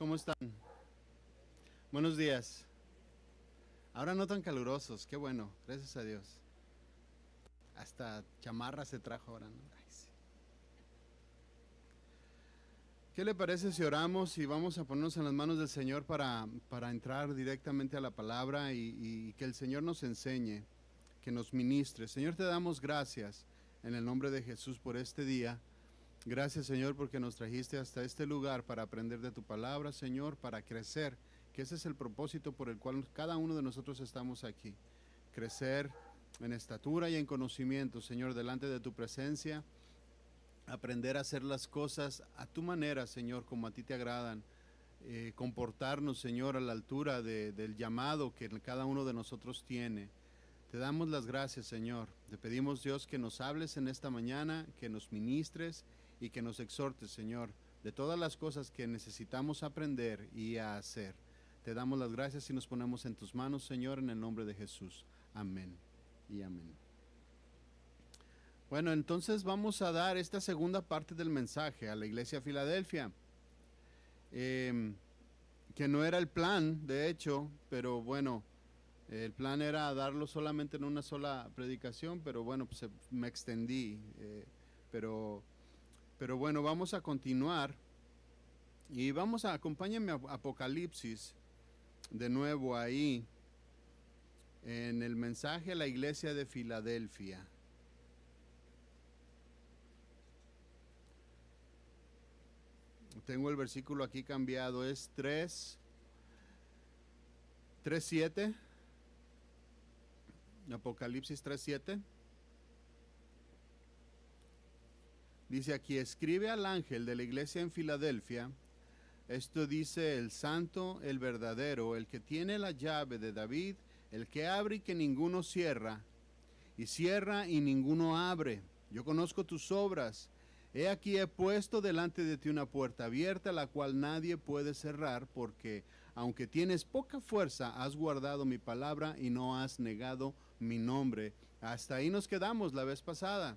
¿Cómo están? Buenos días. Ahora no tan calurosos, qué bueno, gracias a Dios. Hasta chamarra se trajo ahora, ¿no? Ay, sí. ¿Qué le parece si oramos y vamos a ponernos en las manos del Señor para entrar directamente a la palabra y que el Señor nos enseñe, que nos ministre? Señor, te damos gracias en el nombre de Jesús por este día. Gracias, Señor, porque nos trajiste hasta este lugar para aprender de tu palabra, Señor, para crecer, que ese es el propósito por el cual cada uno de nosotros estamos aquí. Crecer en estatura y en conocimiento, Señor, delante de tu presencia, aprender a hacer las cosas a tu manera, Señor, como a ti te agradan, comportarnos, Señor, a la altura del llamado que cada uno de nosotros tiene. Te damos las gracias, Señor. Te pedimos, Dios, que nos hables en esta mañana, que nos ministres y que nos exhortes, Señor, de todas las cosas que necesitamos aprender y a hacer. Te damos las gracias y nos ponemos en tus manos, Señor, en el nombre de Jesús. Amén y amén. Bueno, entonces vamos a dar esta segunda parte del mensaje a la iglesia de Filadelfia, que no era el plan, de hecho, pero bueno, el plan era darlo solamente en una sola predicación, pero bueno, pues me extendí, pero, pero bueno, vamos a continuar y acompáñenme a Apocalipsis de nuevo ahí, en el mensaje a la iglesia de Filadelfia. Tengo el versículo aquí cambiado, es 3:7. Apocalipsis 3:7. Dice aquí: escribe al ángel de la iglesia en Filadelfia, esto dice el santo, el verdadero, el que tiene la llave de David, el que abre y que ninguno cierra, y cierra y ninguno abre. Yo conozco tus obras. He aquí he puesto delante de ti una puerta abierta, la cual nadie puede cerrar, porque aunque tienes poca fuerza, has guardado mi palabra y no has negado mi nombre. Hasta ahí nos quedamos la vez pasada.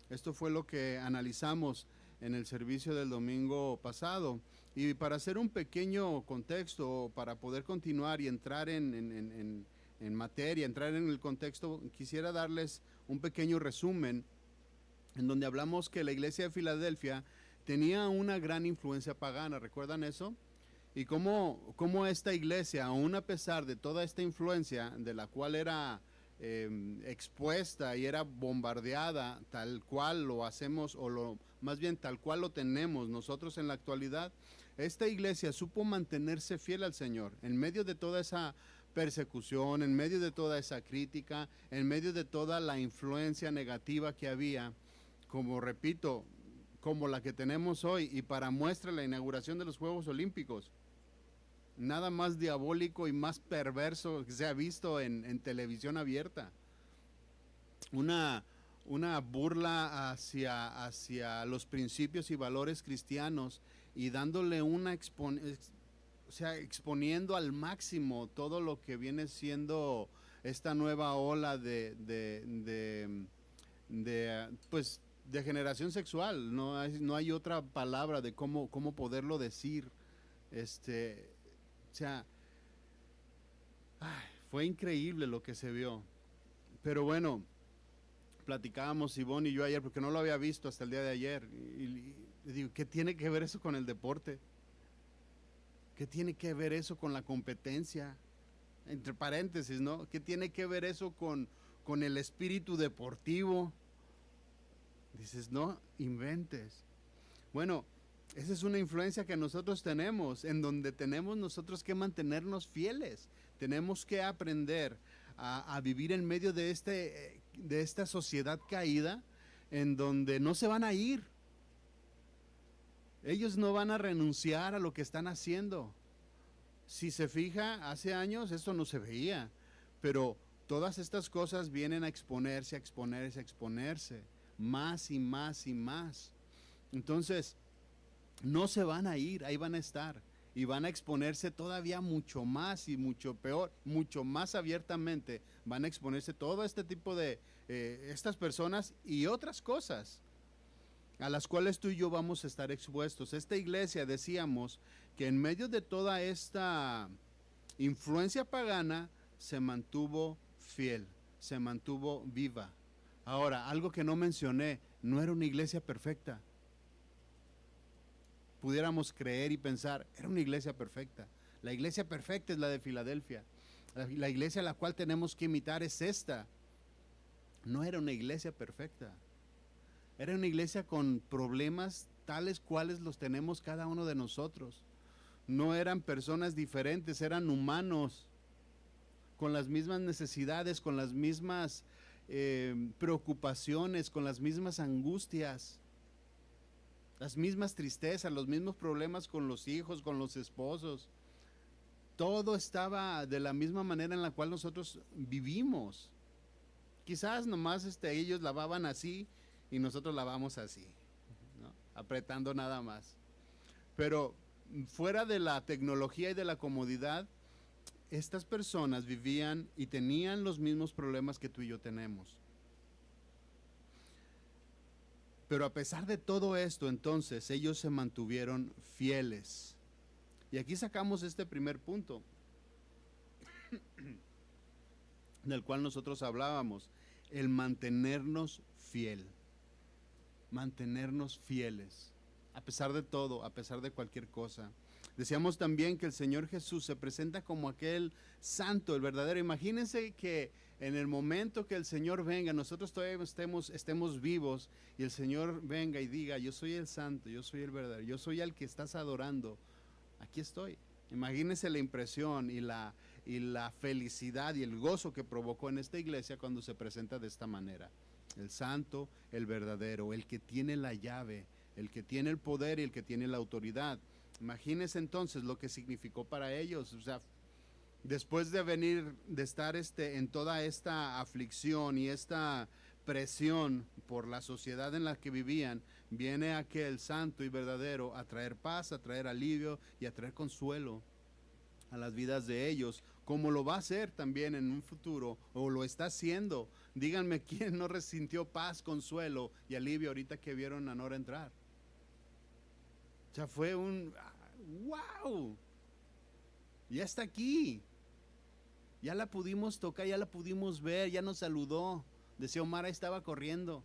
Esto fue lo que analizamos en el servicio del domingo pasado. Y para hacer un pequeño contexto, para poder continuar y entrar en materia, entrar en el contexto, quisiera darles un pequeño resumen en donde hablamos que la iglesia de Filadelfia tenía una gran influencia pagana. ¿Recuerdan eso? Y cómo esta iglesia, aún a pesar de toda esta influencia de la cual era expuesta y era bombardeada, tal cual lo hacemos, más bien tal cual lo tenemos nosotros en la actualidad, esta iglesia supo mantenerse fiel al Señor en medio de toda esa persecución, en medio de toda esa crítica, en medio de toda la influencia negativa que había, como repito, como la que tenemos hoy, y para muestra la inauguración de los Juegos Olímpicos. Nada más diabólico y más perverso que se ha visto en televisión abierta. Una burla hacia los principios y valores cristianos, y dándole exponiendo al máximo todo lo que viene siendo esta nueva ola pues de generación sexual. No hay otra palabra de cómo poderlo decir. O sea, fue increíble lo que se vio. Pero bueno, platicábamos Ivonne y yo ayer, porque no lo había visto hasta el día de ayer. Y digo, ¿qué tiene que ver eso con el deporte? ¿Qué tiene que ver eso con la competencia? Entre paréntesis, ¿no? ¿Qué tiene que ver eso con el espíritu deportivo? Dices, no inventes. Bueno, esa es una influencia que nosotros tenemos, en donde tenemos nosotros que mantenernos fieles. Tenemos que aprender a vivir en medio de esta sociedad caída, en donde no se van a ir. Ellos no van a renunciar a lo que están haciendo. Si se fija, hace años esto no se veía, pero todas estas cosas vienen a exponerse, más y más y más. Entonces, no se van a ir, ahí van a estar y van a exponerse todavía mucho más y mucho peor, mucho más abiertamente. Van a exponerse todo este tipo de estas personas y otras cosas. a las cuales tú y yo vamos a estar expuestos. Esta iglesia, decíamos, que en medio de toda esta influencia pagana, se mantuvo fiel, se mantuvo viva. Ahora, algo que no mencioné, no era una iglesia perfecta. Pudiéramos creer y pensar, era una iglesia perfecta. La iglesia perfecta es la de Filadelfia. La iglesia a la cual tenemos que imitar es esta. No era una iglesia perfecta. Era una iglesia con problemas tales cuales los tenemos cada uno de nosotros. No eran personas diferentes, eran humanos con las mismas necesidades, con las mismas preocupaciones, con las mismas angustias, las mismas tristezas, los mismos problemas con los hijos, con los esposos. Todo estaba de la misma manera en la cual nosotros vivimos. Quizás nomás ellos lavaban así y nosotros lavamos así, ¿no? Apretando nada más. Pero fuera de la tecnología y de la comodidad, estas personas vivían y tenían los mismos problemas que tú y yo tenemos. Pero a pesar de todo esto, entonces, ellos se mantuvieron fieles. Y aquí sacamos este primer punto del cual nosotros hablábamos, el mantenernos fiel. Mantenernos fieles, a pesar de todo, a pesar de cualquier cosa. Decíamos también que el Señor Jesús se presenta como aquel santo, el verdadero. Imagínense que en el momento que el Señor venga, nosotros todavía estemos vivos y el Señor venga y diga, yo soy el santo, yo soy el verdadero, yo soy el que estás adorando, aquí estoy. Imagínense la impresión y la felicidad y el gozo que provocó en esta iglesia cuando se presenta de esta manera. El santo, el verdadero, el que tiene la llave, el que tiene el poder y el que tiene la autoridad. Imagínense entonces lo que significó para ellos. O sea, después de venir, de estar en toda esta aflicción y esta presión por la sociedad en la que vivían, viene aquel santo y verdadero a traer paz, a traer alivio y a traer consuelo a las vidas de ellos, como lo va a hacer también en un futuro, o lo está haciendo. Díganme quién no resintió paz, consuelo y alivio ahorita que vieron a Nora entrar. O sea, fue un wow, ya está aquí, ya la pudimos tocar, ya la pudimos ver, ya nos saludó. Decía Omar, ahí estaba corriendo.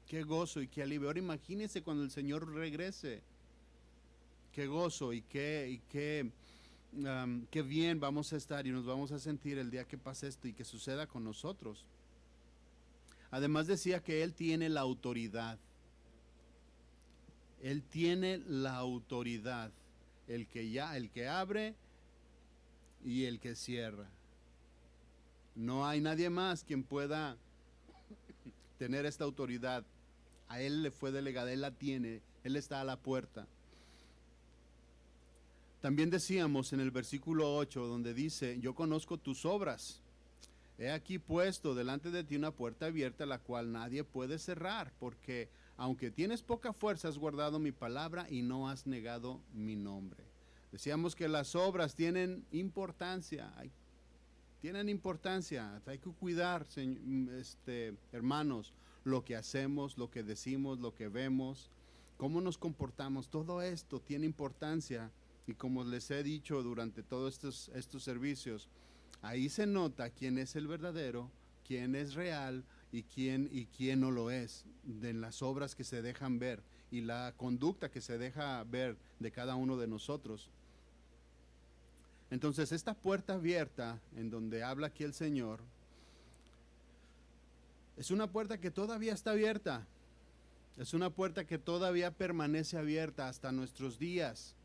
Qué gozo y qué alivio. Ahora imagínense cuando el Señor regrese. Qué gozo y qué bien vamos a estar y nos vamos a sentir el día que pase esto y que suceda con nosotros. Además decía que Él tiene la autoridad. Él tiene la autoridad. El que abre y el que cierra. No hay nadie más quien pueda tener esta autoridad. A Él le fue delegada, Él la tiene, Él está a la puerta. También decíamos en el versículo 8, donde dice, yo conozco tus obras. He aquí puesto delante de ti una puerta abierta, la cual nadie puede cerrar, porque aunque tienes poca fuerza, has guardado mi palabra y no has negado mi nombre. Decíamos que las obras tienen importancia, hay que cuidar, hermanos, lo que hacemos, lo que decimos, lo que vemos, cómo nos comportamos, todo esto tiene importancia. Y como les he dicho durante todos estos servicios, ahí se nota quién es el verdadero, quién es real y quién no lo es, de las obras que se dejan ver y la conducta que se deja ver de cada uno de nosotros. Entonces, esta puerta abierta en donde habla aquí el Señor, es una puerta que todavía está abierta, es una puerta que todavía permanece abierta hasta nuestros días.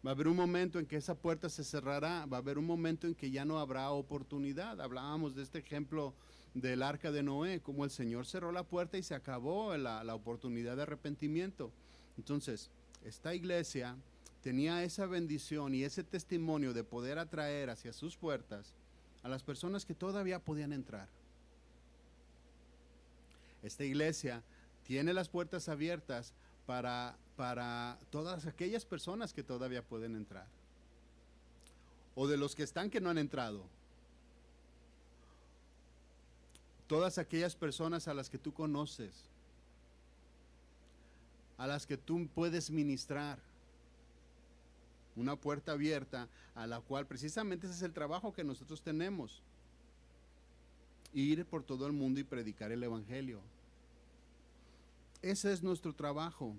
Va a haber un momento en que esa puerta se cerrará, va a haber un momento en que ya no habrá oportunidad. Hablábamos de este ejemplo del arca de Noé, como el Señor cerró la puerta y se acabó la oportunidad de arrepentimiento. Entonces, esta iglesia tenía esa bendición y ese testimonio de poder atraer hacia sus puertas a las personas que todavía podían entrar. Esta iglesia tiene las puertas abiertas para todas aquellas personas que todavía pueden entrar, o de los que están que no han entrado, todas aquellas personas a las que tú conoces, a las que tú puedes ministrar. Una puerta abierta a la cual precisamente ese es el trabajo que nosotros tenemos. Ir por todo el mundo y predicar el evangelio. Ese es nuestro trabajo.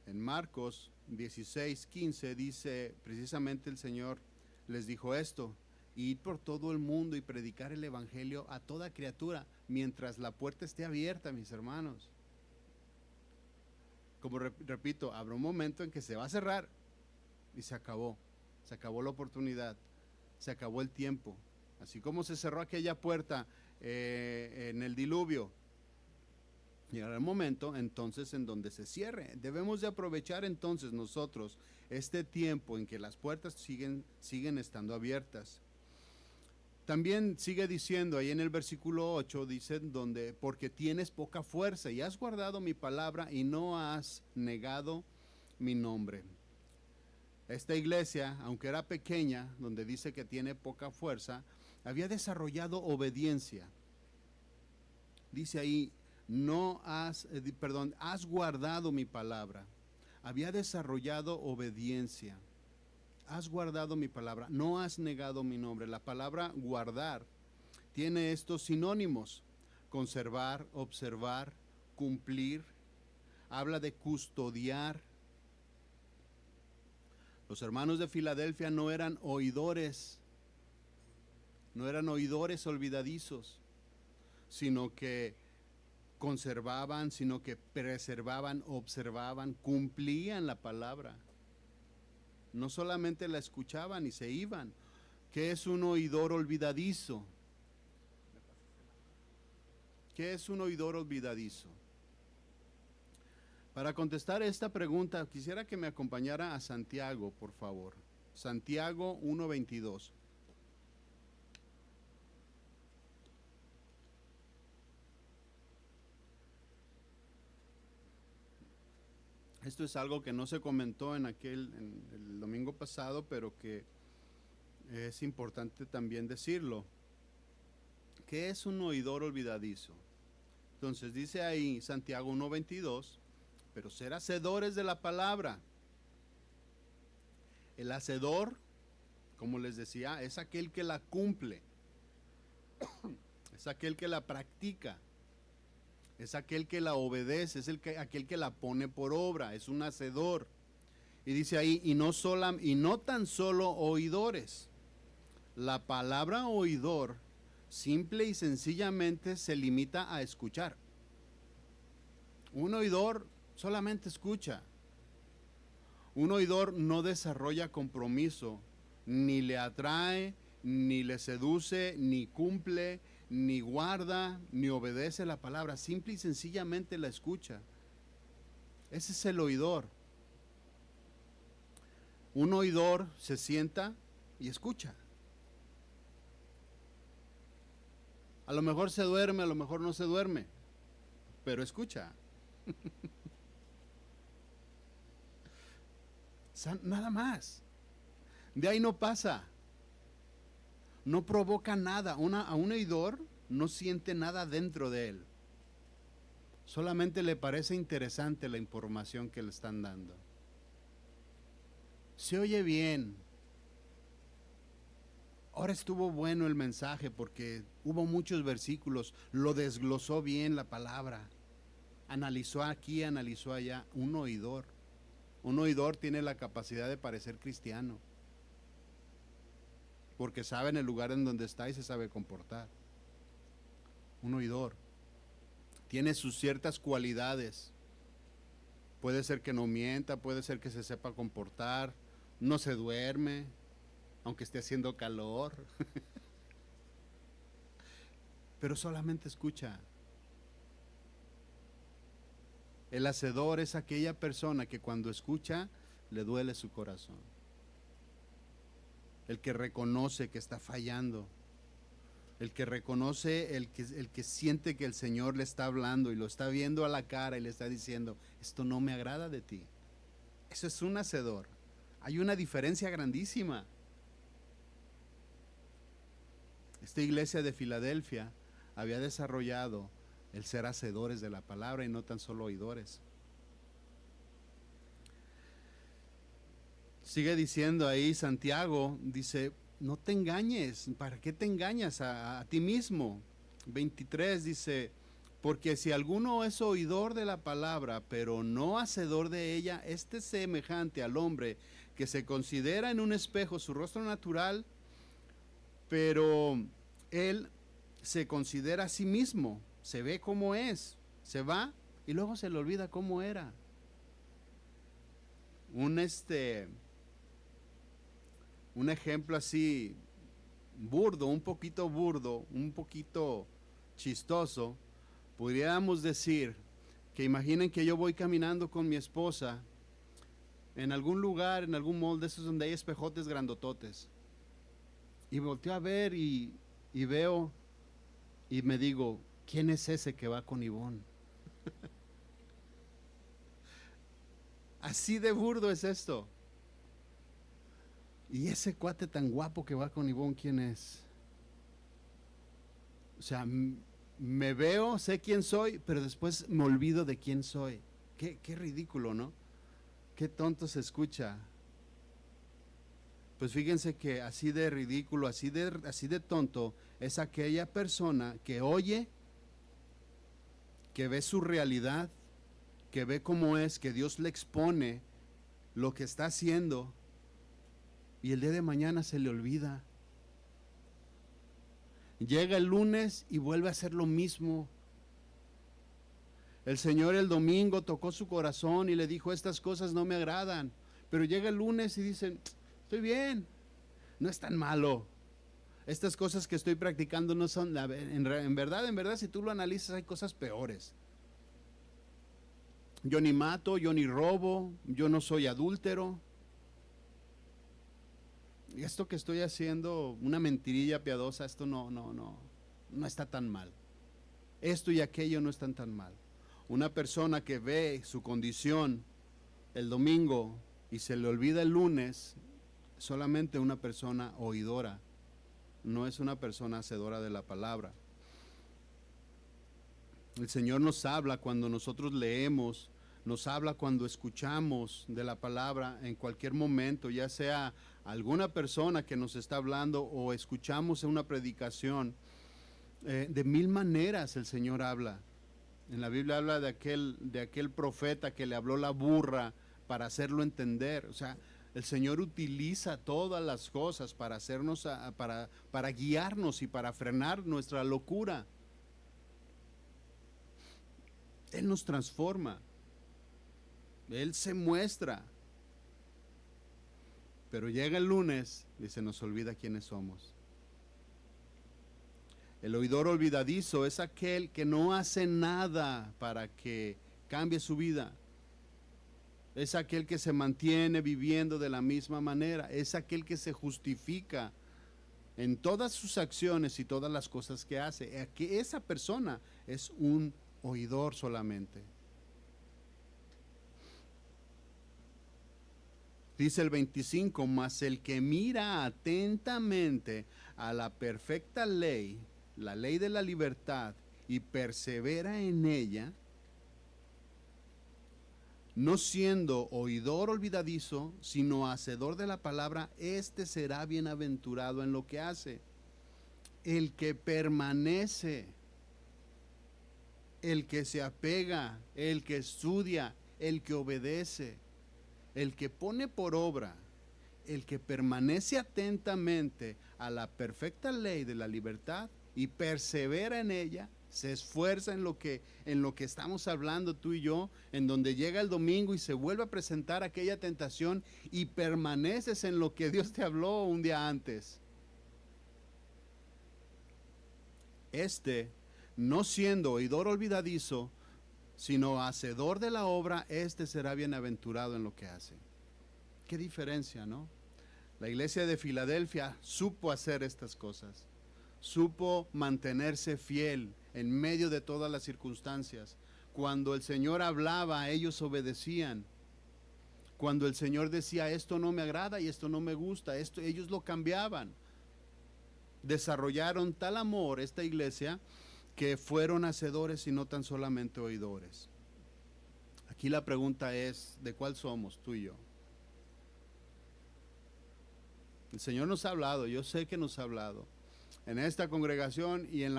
En Marcos 16:15 dice, precisamente el Señor les dijo esto: ir por todo el mundo y predicar el evangelio a toda criatura, mientras la puerta esté abierta, mis hermanos. Como repito, habrá un momento en que se va a cerrar y se acabó la oportunidad, se acabó el tiempo. Así como se cerró aquella puerta en el diluvio, llegará el momento entonces en donde se cierre. Debemos de aprovechar entonces nosotros este tiempo en que las puertas siguen estando abiertas. También sigue diciendo ahí en el versículo 8, dice, donde porque tienes poca fuerza y has guardado mi palabra y no has negado mi nombre. Esta iglesia, aunque era pequeña, donde dice que tiene poca fuerza, había desarrollado obediencia. Dice ahí, has guardado mi palabra. Había desarrollado obediencia. Has guardado mi palabra, no has negado mi nombre. La palabra guardar tiene estos sinónimos: conservar, observar, cumplir. Habla de custodiar. Los hermanos de Filadelfia no eran oidores olvidadizos, sino que conservaban, sino que preservaban, observaban, cumplían la palabra. No solamente la escuchaban y se iban. ¿Qué es un oidor olvidadizo? ¿Qué es un oidor olvidadizo? Para contestar esta pregunta, quisiera que me acompañara a Santiago, por favor. Santiago 1:22. Esto es algo que no se comentó en el domingo pasado, pero que es importante también decirlo. ¿Qué es un oidor olvidadizo? Entonces dice ahí Santiago 1:22, pero ser hacedores de la palabra. El hacedor, como les decía, es aquel que la cumple, es aquel que la practica, es aquel que la obedece, es aquel que la pone por obra, es un hacedor. Y dice ahí, y no tan solo oidores. La palabra oidor simple y sencillamente se limita a escuchar. Un oidor solamente escucha. Un oidor no desarrolla compromiso, ni le atrae, ni le seduce, ni cumple, ni guarda, ni obedece la palabra. Simple y sencillamente la escucha. Ese es el oidor. Un oidor se sienta y escucha. A lo mejor se duerme, a lo mejor no se duerme, pero escucha. Nada más. De ahí no pasa. No provoca nada. A un oidor no siente nada dentro de él. Solamente le parece interesante la información que le están dando. Se oye bien. Ahora estuvo bueno el mensaje porque hubo muchos versículos. Lo desglosó bien la palabra. Analizó aquí, analizó allá. Un oidor. Un oidor tiene la capacidad de parecer cristiano, porque sabe en el lugar en donde está y se sabe comportar. Un oidor tiene sus ciertas cualidades. Puede ser que no mienta, puede ser que se sepa comportar, no se duerme, aunque esté haciendo calor. Pero solamente escucha. El hacedor es aquella persona que cuando escucha le duele su corazón. El que reconoce que está fallando. El que reconoce, el que siente que el Señor le está hablando y lo está viendo a la cara y le está diciendo, esto no me agrada de ti. Eso es un hacedor. Hay una diferencia grandísima. Esta iglesia de Filadelfia había desarrollado el ser hacedores de la palabra y no tan solo oidores. Sigue diciendo ahí Santiago, dice, no te engañes, ¿para qué te engañas a ti mismo? 23 dice, porque si alguno es oidor de la palabra, pero no hacedor de ella, este es semejante al hombre que se considera en un espejo su rostro natural, pero él se considera a sí mismo, se ve como es, se va y luego se le olvida cómo era. Un ejemplo así burdo, un poquito chistoso, podríamos decir que imaginen que yo voy caminando con mi esposa en algún lugar, en algún mall de esos donde hay espejotes grandototes, y volteo a ver y veo y me digo, ¿quién es ese que va con Ivonne? Así de burdo es esto. Y ese cuate tan guapo que va con Ivonne, ¿quién es? O sea, me veo, sé quién soy, pero después me olvido de quién soy. Qué ridículo, ¿no? Qué tonto se escucha. Pues fíjense que así de ridículo, así de tonto es aquella persona que oye, que ve su realidad, que ve cómo es, que Dios le expone lo que está haciendo y el día de mañana se le olvida. Llega el lunes y vuelve a hacer lo mismo. El Señor el domingo tocó su corazón y le dijo, estas cosas no me agradan. Pero llega el lunes y dicen, estoy bien, no es tan malo. Estas cosas que estoy practicando no son, en verdad, si tú lo analizas, hay cosas peores. Yo ni mato, yo ni robo, yo no soy adúltero. Y esto que estoy haciendo, una mentirilla piadosa, esto no está tan mal. Esto y aquello no están tan mal. Una persona que ve su condición el domingo y se le olvida el lunes, solamente una persona oidora, no es una persona hacedora de la palabra. El Señor nos habla cuando nosotros leemos, nos habla cuando escuchamos de la palabra en cualquier momento, ya sea alguna persona que nos está hablando o escuchamos en una predicación. De mil maneras el Señor habla. En la Biblia habla de aquel profeta que le habló la burra para hacerlo entender. O sea, el Señor utiliza todas las cosas para hacernos, para guiarnos y para frenar nuestra locura. Él nos transforma. Él se muestra. Pero llega el lunes y se nos olvida quiénes somos. El oidor olvidadizo es aquel que no hace nada para que cambie su vida. Es aquel que se mantiene viviendo de la misma manera. Es aquel que se justifica en todas sus acciones y todas las cosas que hace. Que esa persona es un oidor solamente. Dice el 25, mas el que mira atentamente a la perfecta ley, la ley de la libertad, y persevera en ella, no siendo oidor olvidadizo, sino hacedor de la palabra, este será bienaventurado en lo que hace. El que permanece, el que se apega, el que estudia, el que obedece, el que pone por obra, el que permanece atentamente a la perfecta ley de la libertad y persevera en ella, se esfuerza en lo que estamos hablando tú y yo, en donde llega el domingo y se vuelve a presentar aquella tentación y permaneces en lo que Dios te habló un día antes. No siendo oidor olvidadizo, sino hacedor de la obra, será bienaventurado en lo que hace. Qué diferencia, ¿no? La iglesia de Filadelfia supo hacer estas cosas, supo mantenerse fiel en medio de todas las circunstancias. Cuando el Señor hablaba, ellos obedecían. Cuando el Señor decía, esto no me agrada y esto no me gusta, ellos lo cambiaban. Desarrollaron tal amor esta iglesia que fueron hacedores y no tan solamente oidores. Aquí la pregunta es, ¿de cuál somos tú y yo? El Señor nos ha hablado, yo sé que nos ha hablado en esta congregación y en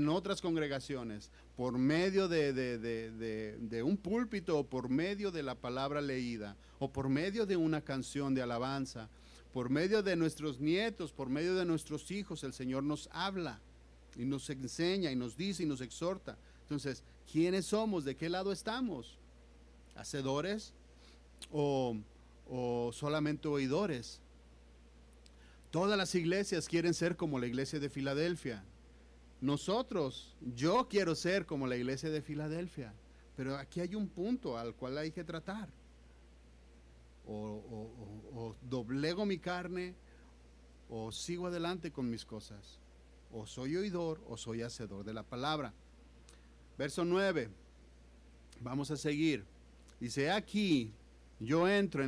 otras congregaciones, por medio de un púlpito, o por medio de la palabra leída, o por medio de una canción de alabanza, por medio de nuestros nietos, por medio de nuestros hijos. El Señor nos habla y nos enseña y nos dice y nos exhorta. Entonces, ¿quiénes somos? ¿De qué lado estamos? ¿Hacedores o solamente oidores? Todas las iglesias quieren ser como la iglesia de Filadelfia. Yo quiero ser como la iglesia de Filadelfia, pero aquí hay un punto al cual hay que tratar. O doblego mi carne, o sigo adelante con mis cosas. O soy oidor, o soy hacedor de la palabra. Verso 9, vamos a seguir. Dice, aquí yo entrego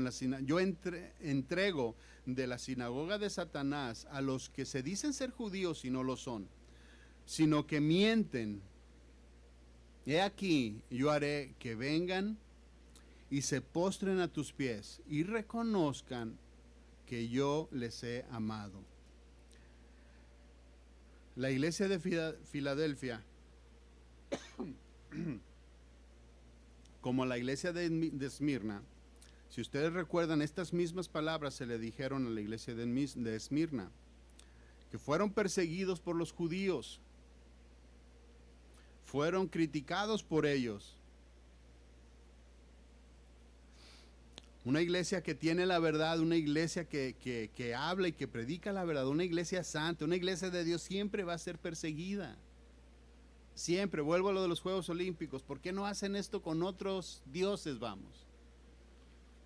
de la sinagoga de Satanás a los que se dicen ser judíos y no lo son, sino que mienten. He aquí, yo haré que vengan y se postren a tus pies y reconozcan que yo les he amado. La iglesia de Filadelfia, como la iglesia de Esmirna, si ustedes recuerdan, estas mismas palabras se le dijeron a la iglesia de Esmirna, que fueron perseguidos por los judíos, fueron criticados por ellos. Una iglesia que tiene la verdad, una iglesia que habla y que predica la verdad, una iglesia santa, una iglesia de Dios siempre va a ser perseguida. Siempre, vuelvo a lo de los Juegos Olímpicos. ¿Por qué no hacen esto con otros dioses, vamos?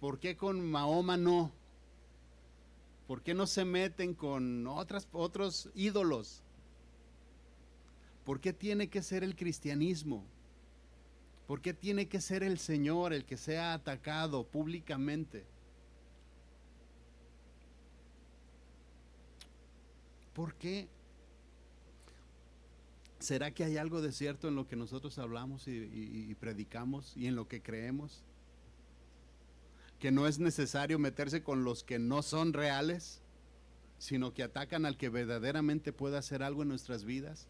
¿Por qué con Mahoma no? ¿Por qué no se meten con otros ídolos? ¿Por qué tiene que ser el cristianismo? ¿Por qué tiene que ser el Señor el que sea atacado públicamente? ¿Por qué? ¿Será que hay algo de cierto en lo que nosotros hablamos y predicamos y en lo que creemos? Que no es necesario meterse con los que no son reales, sino que atacan al que verdaderamente puede hacer algo en nuestras vidas.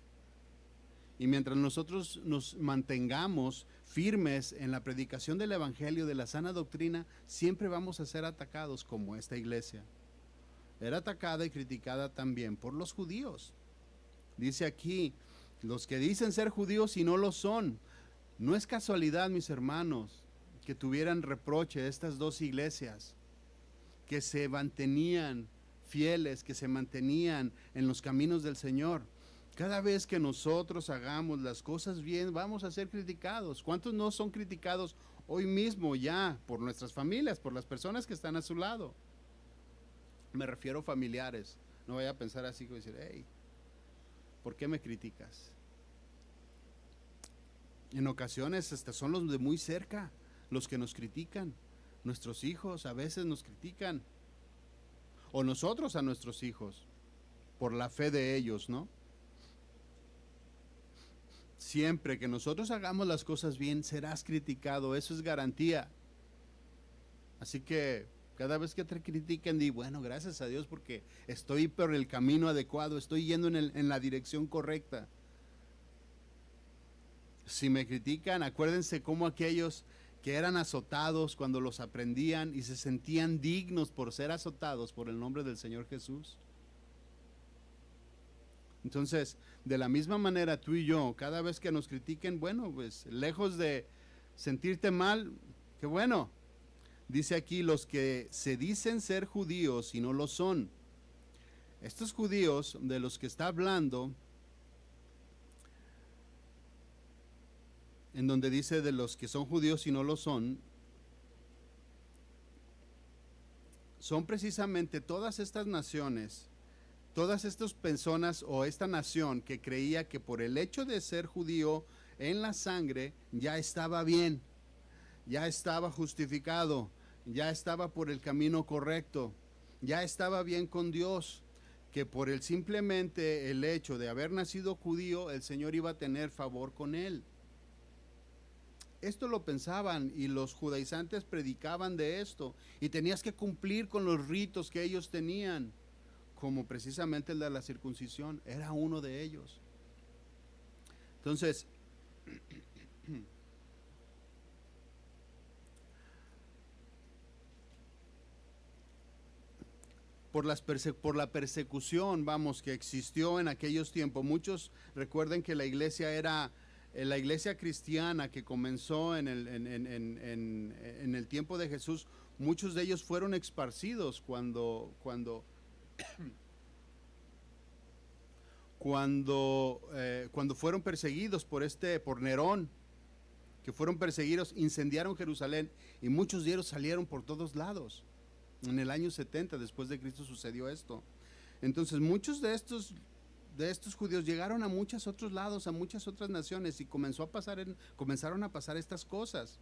Y mientras nosotros nos mantengamos firmes en la predicación del evangelio, de la sana doctrina, siempre vamos a ser atacados, como esta iglesia era atacada y criticada también por los judíos. Dice aquí, los que dicen ser judíos y no lo son. No es casualidad, mis hermanos, que tuvieran reproche estas dos iglesias, que se mantenían fieles, que se mantenían en los caminos del Señor. Cada vez que nosotros hagamos las cosas bien, vamos a ser criticados. ¿Cuántos no son criticados hoy mismo ya por nuestras familias, por las personas que están a su lado? Me refiero a familiares. No vaya a pensar así como decir, hey, ¿por qué me criticas? En ocasiones hasta son los de muy cerca los que nos critican. Nuestros hijos a veces nos critican, o nosotros a nuestros hijos, por la fe de ellos, ¿no? Siempre que nosotros hagamos las cosas bien, serás criticado, eso es garantía. Así que cada vez que te critiquen, di, bueno, gracias a Dios porque estoy por el camino adecuado, estoy yendo en la dirección correcta. Si me critican, acuérdense cómo aquellos que eran azotados cuando los aprendían y se sentían dignos por ser azotados por el nombre del Señor Jesús. Entonces, de la misma manera tú y yo, cada vez que nos critiquen, bueno, pues lejos de sentirte mal, qué bueno. Dice aquí, los que se dicen ser judíos y no lo son. Estos judíos de los que está hablando, en donde dice de los que son judíos y no lo son precisamente todas estas naciones, todas estas personas o esta nación que creía que por el hecho de ser judío en la sangre ya estaba bien, ya estaba justificado, ya estaba por el camino correcto, ya estaba bien con Dios. que por el simplemente el hecho de haber nacido judío, el Señor iba a tener favor con él. Esto lo pensaban y los judaizantes predicaban de esto, y tenías que cumplir con los ritos que ellos tenían, como precisamente el de la circuncisión, era uno de ellos. Entonces, por la persecución, vamos, que existió en aquellos tiempos. Muchos recuerden que la iglesia era la iglesia cristiana que comenzó en el tiempo de Jesús. Muchos de ellos fueron esparcidos cuando fueron perseguidos por Nerón, que fueron perseguidos, incendiaron Jerusalén, y muchos de ellos salieron por todos lados. En el año 70 después de Cristo sucedió esto. Entonces muchos de estos judíos llegaron a muchos otros lados, a muchas otras naciones, y comenzaron a pasar estas cosas.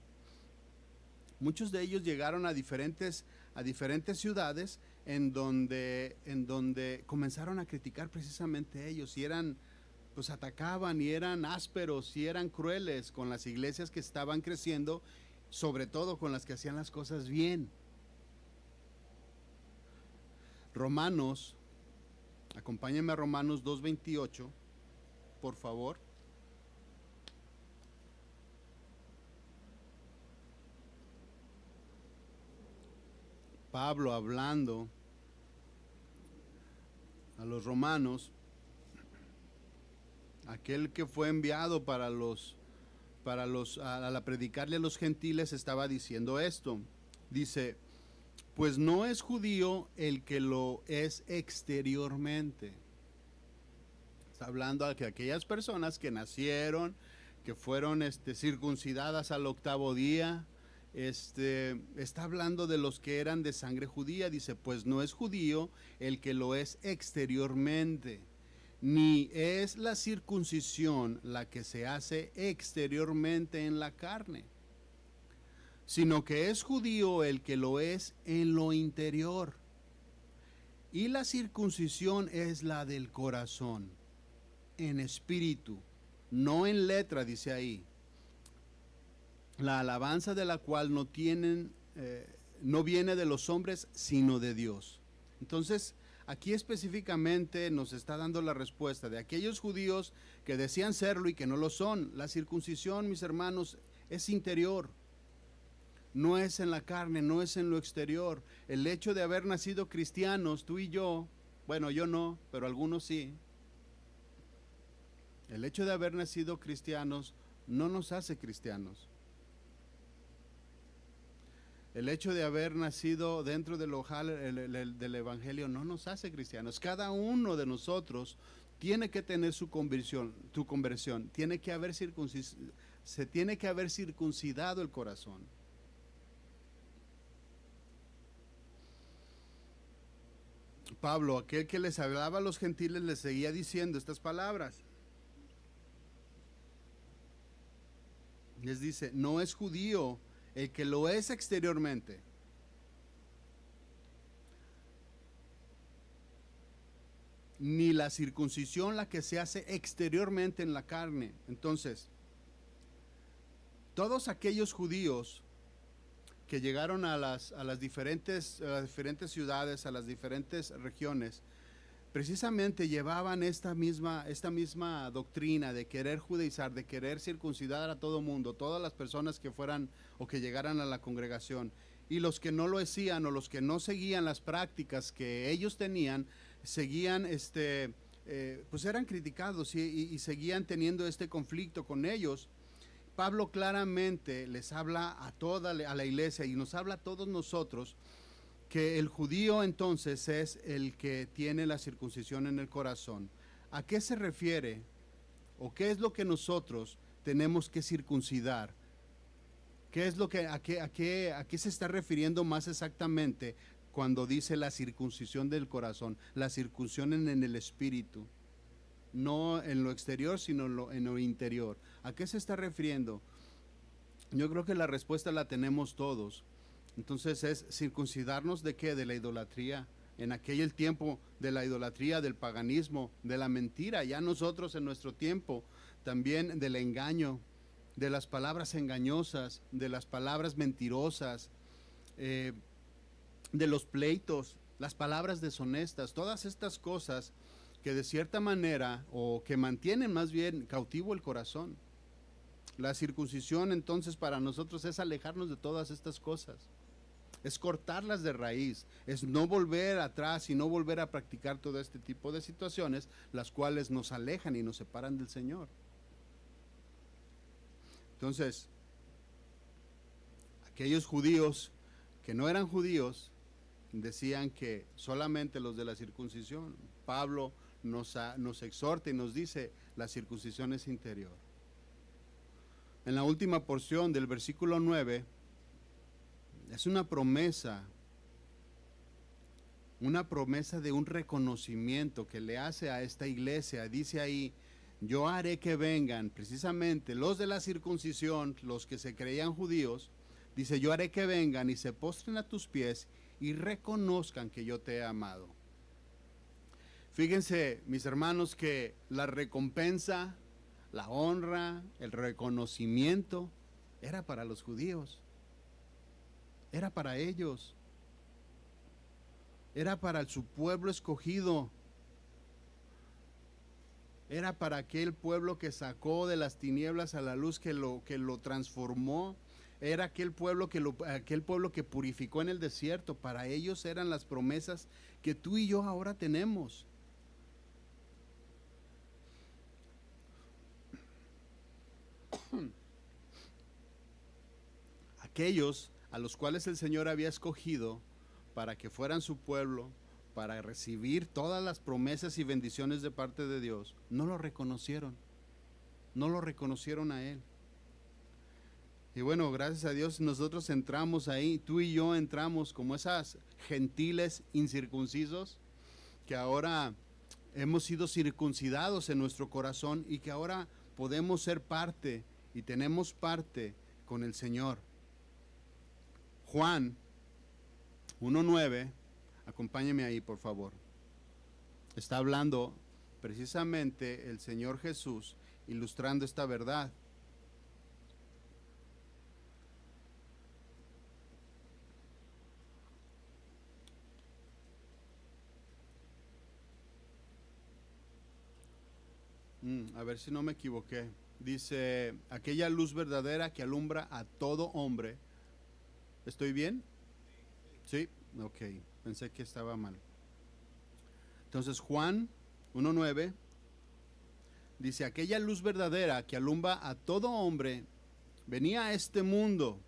Muchos de ellos llegaron a diferentes ciudades en donde comenzaron a criticar precisamente ellos, y pues atacaban y eran ásperos y eran crueles con las iglesias que estaban creciendo, sobre todo con las que hacían las cosas bien. Romanos, acompáñenme a Romanos 2:28, por favor. Pablo hablando a los romanos, aquel que fue enviado para predicarle a los gentiles, estaba diciendo esto. Dice: pues no es judío el que lo es exteriormente. Está hablando de aquellas personas que nacieron, que fueron circuncidadas al 8º día. Está hablando de los que eran de sangre judía. Dice: pues no es judío el que lo es exteriormente, ni es la circuncisión la que se hace exteriormente en la carne, sino que es judío el que lo es en lo interior. Y la circuncisión es la del corazón, en espíritu, no en letra, dice ahí, la alabanza de la cual no viene de los hombres, sino de Dios. Entonces, aquí específicamente nos está dando la respuesta de aquellos judíos que decían serlo y que no lo son. La circuncisión, mis hermanos, es interior. No es en la carne, no es en lo exterior. El hecho de haber nacido cristianos, tú y yo, bueno, yo no, pero algunos sí. El hecho de haber nacido cristianos no nos hace cristianos. El hecho de haber nacido dentro del evangelio no nos hace cristianos. Cada uno de nosotros tiene que tener tu conversión. Se tiene que haber circuncidado el corazón. Pablo, aquel que les hablaba a los gentiles, les seguía diciendo estas palabras. Les dice: no es judío el que lo es exteriormente, ni la circuncisión la que se hace exteriormente en la carne. Entonces, todos aquellos judíos que llegaron a las diferentes ciudades, a las diferentes regiones, precisamente llevaban esta misma doctrina de querer judaizar, de querer circuncidar a todo mundo, todas las personas que fueran o que llegaran a la congregación. Y los que no lo hacían o los que no seguían las prácticas que ellos tenían, seguían pues eran criticados y seguían teniendo este conflicto con ellos. Pablo claramente les habla a la iglesia y nos habla a todos nosotros que el judío entonces es el que tiene la circuncisión en el corazón. ¿A qué se refiere? ¿O qué es lo que nosotros tenemos que circuncidar? ¿Qué es lo que, a qué se está refiriendo más exactamente cuando dice la circuncisión del corazón? La circuncisión en el espíritu. No en lo exterior, sino en lo interior. ¿A qué se está refiriendo? Yo creo que la respuesta la tenemos todos. Entonces es circuncidarnos ¿de qué? De la idolatría, en aquel tiempo de la idolatría, del paganismo, de la mentira, ya nosotros en nuestro tiempo también del engaño, de las palabras engañosas, de las palabras mentirosas, de los pleitos, las palabras deshonestas, todas estas cosas que de cierta manera o que mantienen más bien cautivo el corazón. La circuncisión entonces para nosotros es alejarnos de todas estas cosas, es cortarlas de raíz, es no volver atrás y no volver a practicar todo este tipo de situaciones, las cuales nos alejan y nos separan del Señor. Entonces, aquellos judíos que no eran judíos decían que solamente los de la circuncisión. Pablo nos exhorta y nos dice, la circuncisión es interior. En la última porción del versículo 9, es una promesa de un reconocimiento que le hace a esta iglesia. Dice ahí, yo haré que vengan precisamente los de la circuncisión, los que se creían judíos, dice, yo haré que vengan y se postren a tus pies y reconozcan que yo te he amado. Fíjense, mis hermanos, que la recompensa, la honra, el reconocimiento era para los judíos, era para ellos, era para su pueblo escogido, era para aquel pueblo que sacó de las tinieblas a la luz, que lo transformó. Era aquel pueblo que purificó en el desierto. Para ellos eran las promesas que tú y yo ahora tenemos. Aquellos a los cuales el Señor había escogido para que fueran su pueblo, para recibir todas las promesas y bendiciones de parte de Dios, no lo reconocieron a Él. Y bueno, gracias a Dios nosotros entramos ahí, tú y yo entramos como esas gentiles incircuncisos que ahora hemos sido circuncidados en nuestro corazón y que ahora podemos ser parte y tenemos parte con el Señor. Juan 1:9, acompáñeme ahí por favor. Está hablando precisamente el Señor Jesús ilustrando esta verdad. A ver si no me equivoqué. Dice, aquella luz verdadera que alumbra a todo hombre. ¿Estoy bien? Sí, ok, pensé que estaba mal. Entonces Juan 1:9 dice, aquella luz verdadera que alumbra a todo hombre venía a este mundo.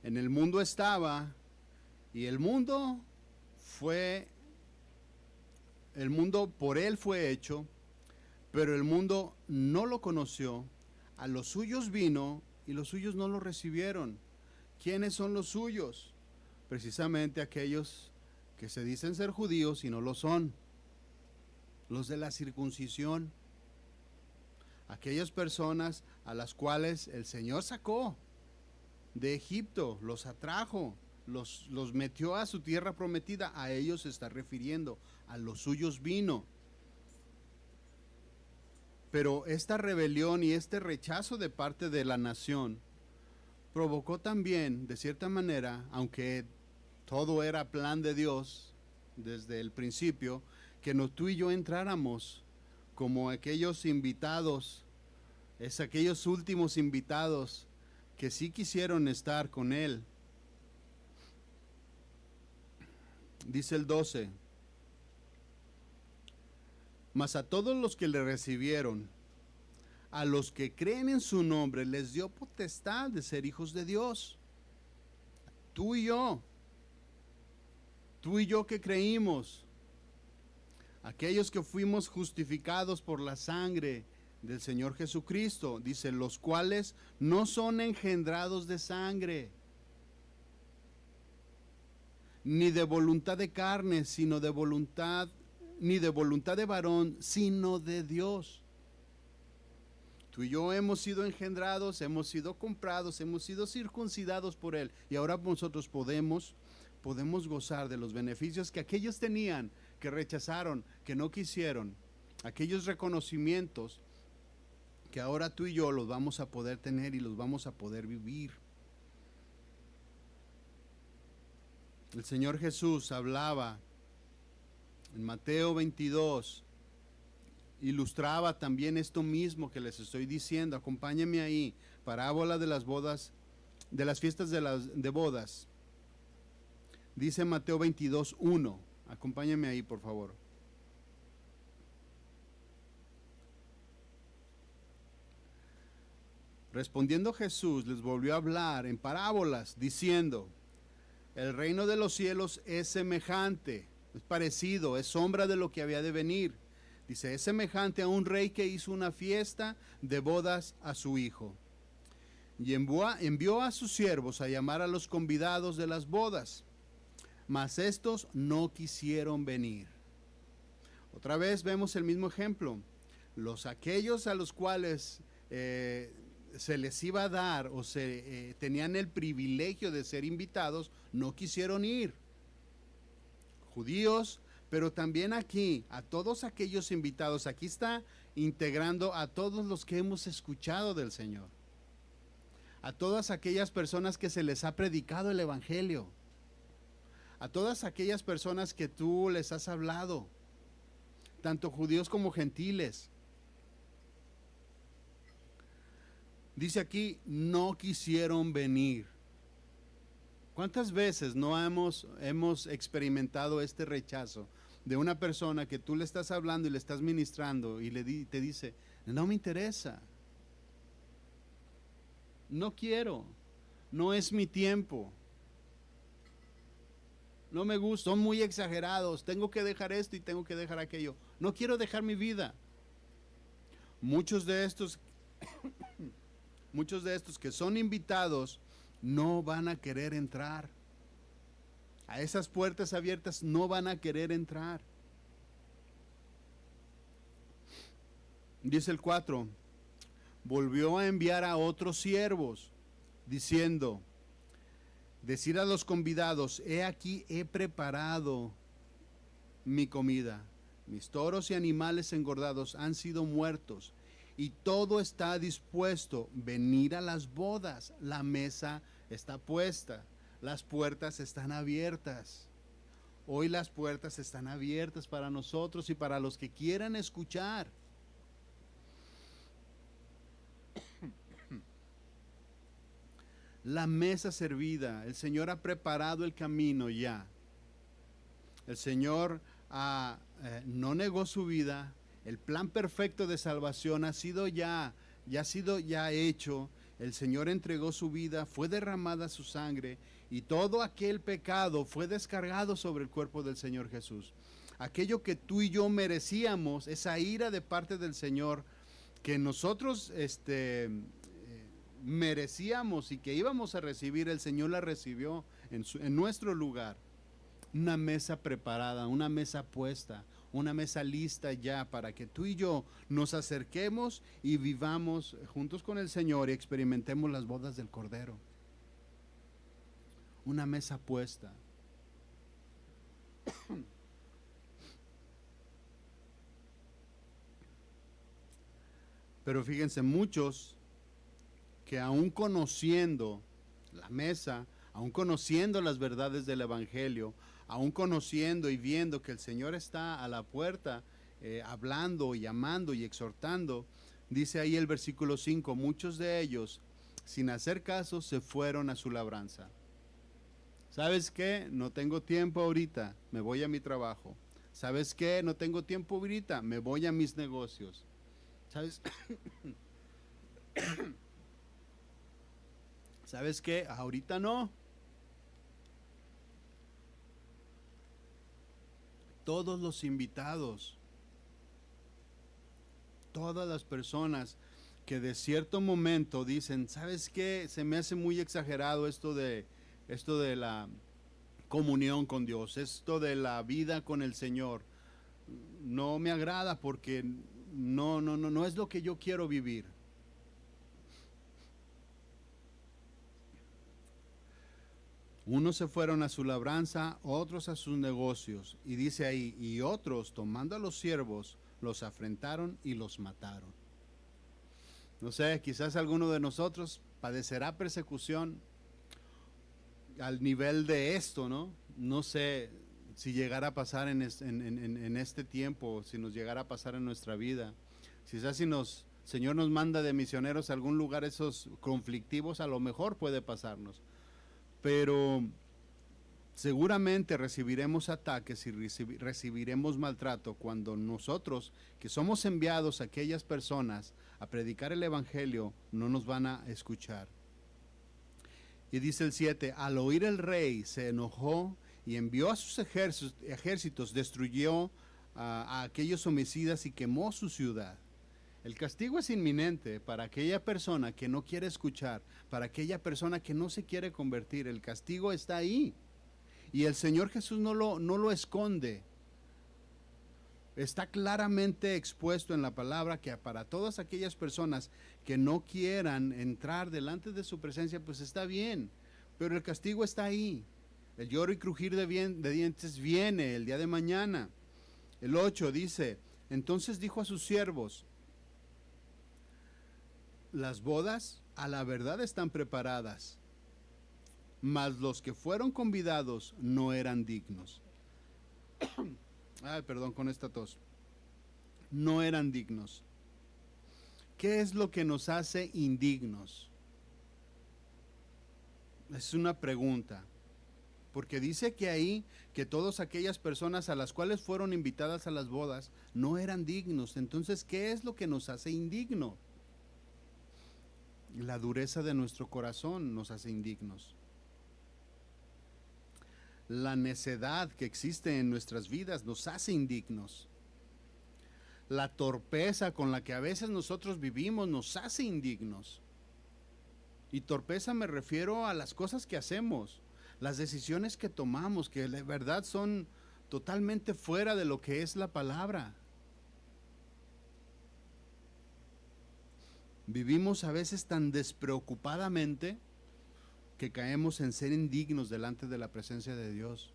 En el mundo estaba y el mundo por él fue hecho, pero el mundo no lo conoció. A los suyos vino y los suyos no lo recibieron. ¿Quiénes son los suyos? Precisamente aquellos que se dicen ser judíos y no lo son. Los de la circuncisión. Aquellas personas a las cuales el Señor sacó de Egipto, los atrajo, los metió a su tierra prometida. A ellos se está refiriendo. A los suyos vino. Pero esta rebelión y este rechazo de parte de la nación provocó también, de cierta manera, aunque todo era plan de Dios desde el principio, que tú y yo entráramos como aquellos invitados, aquellos últimos invitados que sí quisieron estar con Él. Dice el 12. Mas a todos los que le recibieron, a los que creen en su nombre, les dio potestad de ser hijos de Dios. Tú y yo que creímos, aquellos que fuimos justificados por la sangre del Señor Jesucristo, dice, los cuales no son engendrados de sangre, ni de voluntad de carne, sino de voluntad, ni de voluntad de varón, sino de Dios. Tú y yo hemos sido engendrados, hemos sido comprados, hemos sido circuncidados por Él. Y ahora nosotros podemos podemos gozar de los beneficios que aquellos tenían, que rechazaron, que no quisieron, aquellos reconocimientos que ahora tú y yo los vamos a poder tener y los vamos a poder vivir. El Señor Jesús hablaba en Mateo 22, ilustraba también esto mismo que les estoy diciendo. Acompáñenme ahí, parábola de las bodas, de las fiestas de bodas. Dice Mateo 22, 1. Acompáñenme ahí, por favor. Respondiendo Jesús les volvió a hablar en parábolas, diciendo: el reino de los cielos es semejante, es parecido, es sombra de lo que había de venir. Dice, es semejante a un rey que hizo una fiesta de bodas a su hijo. Y envió a sus siervos a llamar a los convidados de las bodas, mas estos no quisieron venir. Otra vez vemos el mismo ejemplo. Aquellos a los cuales se les iba a dar o tenían el privilegio de ser invitados, no quisieron ir. Judíos, pero también aquí, a todos aquellos invitados, aquí está integrando a todos los que hemos escuchado del Señor, a todas aquellas personas que se les ha predicado el Evangelio, a todas aquellas personas que tú les has hablado, tanto judíos como gentiles. Dice aquí, no quisieron venir. ¿Cuántas veces no hemos experimentado este rechazo de una persona que tú le estás hablando y le estás ministrando y te dice, no me interesa, no quiero, no es mi tiempo, no me gusta, son muy exagerados, tengo que dejar esto y tengo que dejar aquello, no quiero dejar mi vida? Muchos de estos que son invitados no van a querer entrar. A esas puertas abiertas no van a querer entrar. Dice el 4, volvió a enviar a otros siervos, diciendo, decir a los convidados, he aquí he preparado mi comida, mis toros y animales engordados han sido muertos, y todo está dispuesto, venir a las bodas, la mesa está puesta, las puertas están abiertas. Hoy las puertas están abiertas para nosotros y para los que quieran escuchar. La mesa servida, el Señor ha preparado el camino ya. El Señor no negó su vida. El plan perfecto de salvación ha sido ya hecho. El Señor entregó su vida, fue derramada su sangre y todo aquel pecado fue descargado sobre el cuerpo del Señor Jesús. Aquello que tú y yo merecíamos, esa ira de parte del Señor que nosotros merecíamos y que íbamos a recibir, el Señor la recibió en nuestro lugar. Una mesa preparada, una mesa puesta, una mesa lista ya para que tú y yo nos acerquemos y vivamos juntos con el Señor y experimentemos las bodas del Cordero. Una mesa puesta. Pero fíjense, muchos que aún conociendo la mesa, aún conociendo las verdades del Evangelio, aún conociendo y viendo que el Señor está a la puerta, hablando, llamando y exhortando, dice ahí el versículo 5, muchos de ellos, sin hacer caso, se fueron a su labranza. ¿Sabes qué? No tengo tiempo ahorita, me voy a mi trabajo. ¿Sabes qué? No tengo tiempo ahorita, me voy a mis negocios. ¿Sabes? ¿Sabes qué? Ahorita no. Todos los invitados, todas las personas que de cierto momento dicen, ¿sabes qué? Se me hace muy exagerado esto de la comunión con Dios, esto de la vida con el Señor. No me agrada porque no es lo que yo quiero vivir. Unos se fueron a su labranza, otros a sus negocios. Y dice ahí, y otros, tomando a los siervos, los afrentaron y los mataron. No sé, quizás alguno de nosotros padecerá persecución al nivel de esto, ¿no? No sé si llegara a pasar en este tiempo, si nos llegara a pasar en nuestra vida. Quizás si Señor nos manda de misioneros a algún lugar esos conflictivos, a lo mejor puede pasarnos. Pero seguramente recibiremos ataques y recibiremos maltrato cuando nosotros, que somos enviados a aquellas personas a predicar el evangelio, no nos van a escuchar. Y dice el 7, al oír el rey se enojó y envió a sus ejércitos, destruyó a aquellos homicidas y quemó su ciudad. El castigo es inminente para aquella persona que no quiere escuchar, para aquella persona que no se quiere convertir. El castigo está ahí. Y el Señor Jesús no lo esconde. Está claramente expuesto en la palabra que para todas aquellas personas que no quieran entrar delante de su presencia, pues está bien. Pero el castigo está ahí. El lloro y crujir de dientes viene el día de mañana. El 8 dice, entonces dijo a sus siervos, las bodas a la verdad están preparadas, mas los que fueron convidados no eran dignos. Ay, perdón con esta tos. No eran dignos. ¿Qué es lo que nos hace indignos? Es una pregunta. Porque dice que ahí, que todas aquellas personas a las cuales fueron invitadas a las bodas no eran dignos. Entonces, ¿qué es lo que nos hace indigno? La dureza de nuestro corazón nos hace indignos. La necedad que existe en nuestras vidas nos hace indignos. La torpeza con la que a veces nosotros vivimos nos hace indignos. Y torpeza me refiero a las cosas que hacemos, las decisiones que tomamos, que de verdad son totalmente fuera de lo que es la palabra. Vivimos a veces tan despreocupadamente que caemos en ser indignos delante de la presencia de Dios.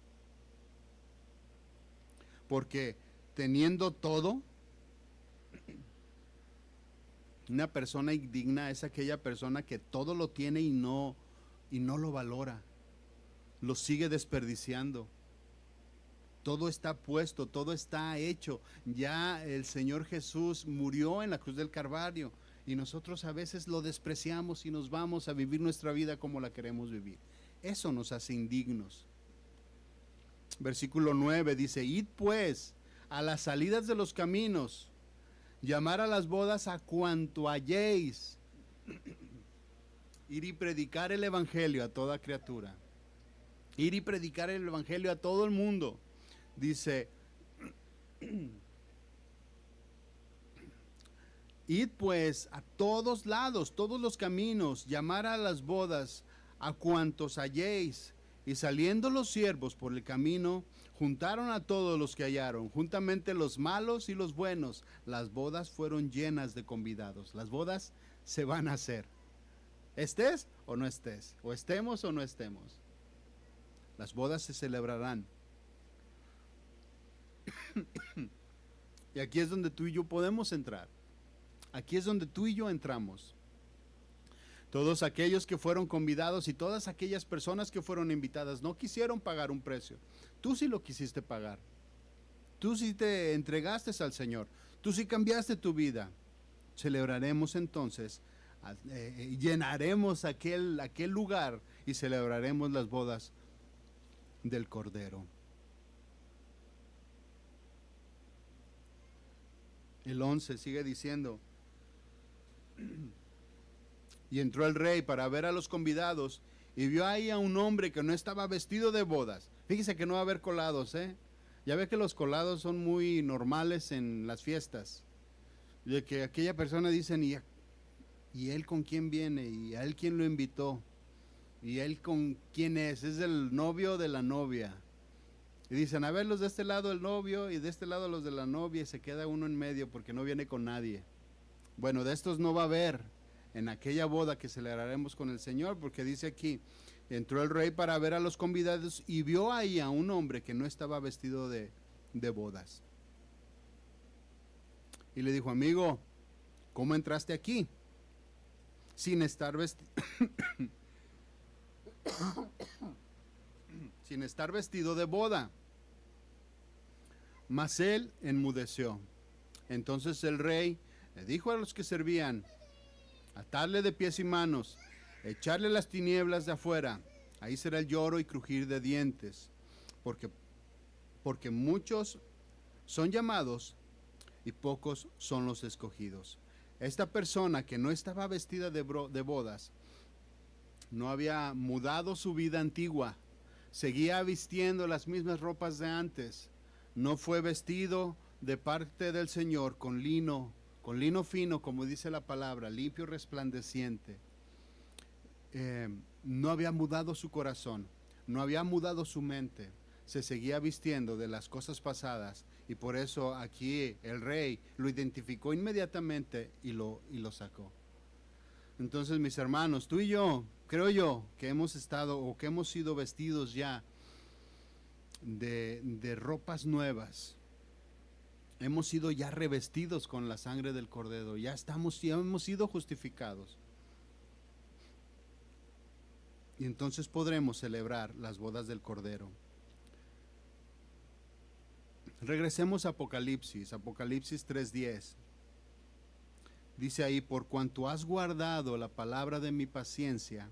Porque teniendo todo, una persona indigna es aquella persona que todo lo tiene y no lo valora, lo sigue desperdiciando. Todo está puesto, todo está hecho. Ya el Señor Jesús murió en la cruz del Calvario y nosotros a veces lo despreciamos y nos vamos a vivir nuestra vida como la queremos vivir. Eso nos hace indignos. Versículo 9 dice, id pues a las salidas de los caminos, llamar a las bodas a cuanto halléis, ir y predicar el evangelio a toda criatura, ir y predicar el evangelio a todo el mundo. Dice, id pues a todos lados, todos los caminos, llamar a las bodas a cuantos halléis. Y saliendo los siervos por el camino, juntaron a todos los que hallaron, juntamente los malos y los buenos. Las bodas fueron llenas de convidados. Las bodas se van a hacer. Estés o no estés, o estemos o no estemos. Las bodas se celebrarán. Y aquí es donde tú y yo podemos entrar. Aquí es donde tú y yo entramos. Todos aquellos que fueron convidados y todas aquellas personas que fueron invitadas no quisieron pagar un precio. Tú sí lo quisiste pagar. Tú sí te entregaste al Señor. Tú sí cambiaste tu vida. Celebraremos entonces, llenaremos aquel lugar y celebraremos las bodas del Cordero. El 11 sigue diciendo, y entró el rey para ver a los convidados y vio ahí a un hombre que no estaba vestido de bodas. Fíjese que no va a haber colados, Ya ve que los colados son muy normales en las fiestas. De que aquella persona dicen, ¿y él con quién viene? ¿Y a él quién lo invitó? ¿Y él con quién es? Es el novio de la novia. Y dicen, a ver, los de este lado el novio y de este lado los de la novia, y se queda uno en medio porque no viene con nadie. Bueno, de estos no va a haber en aquella boda que celebraremos con el Señor, porque dice aquí Entró el rey para ver a los convidados y vio ahí a un hombre que no estaba vestido de bodas. Y le dijo: amigo, ¿cómo entraste aquí sin estar sin estar vestido de boda? Mas él enmudeció. Entonces el rey le dijo a los que servían: atarle de pies y manos, echarle las tinieblas de afuera, ahí será el lloro y crujir de dientes, porque muchos son llamados y pocos son los escogidos. Esta persona que no estaba vestida de bodas, no había mudado su vida antigua, seguía vistiendo las mismas ropas de antes, no fue vestido de parte del Señor con lino fino, como dice la palabra, limpio, resplandeciente. No había mudado su corazón, no había mudado su mente, se seguía vistiendo de las cosas pasadas, y por eso aquí el rey lo identificó inmediatamente y lo sacó. Entonces, mis hermanos, tú y yo, creo yo, que hemos estado o que hemos sido vestidos ya de ropas nuevas. Hemos sido ya revestidos con la sangre del Cordero, ya hemos sido justificados. Y entonces podremos celebrar las bodas del Cordero. Regresemos a Apocalipsis 3:10. Dice ahí: por cuanto has guardado la palabra de mi paciencia,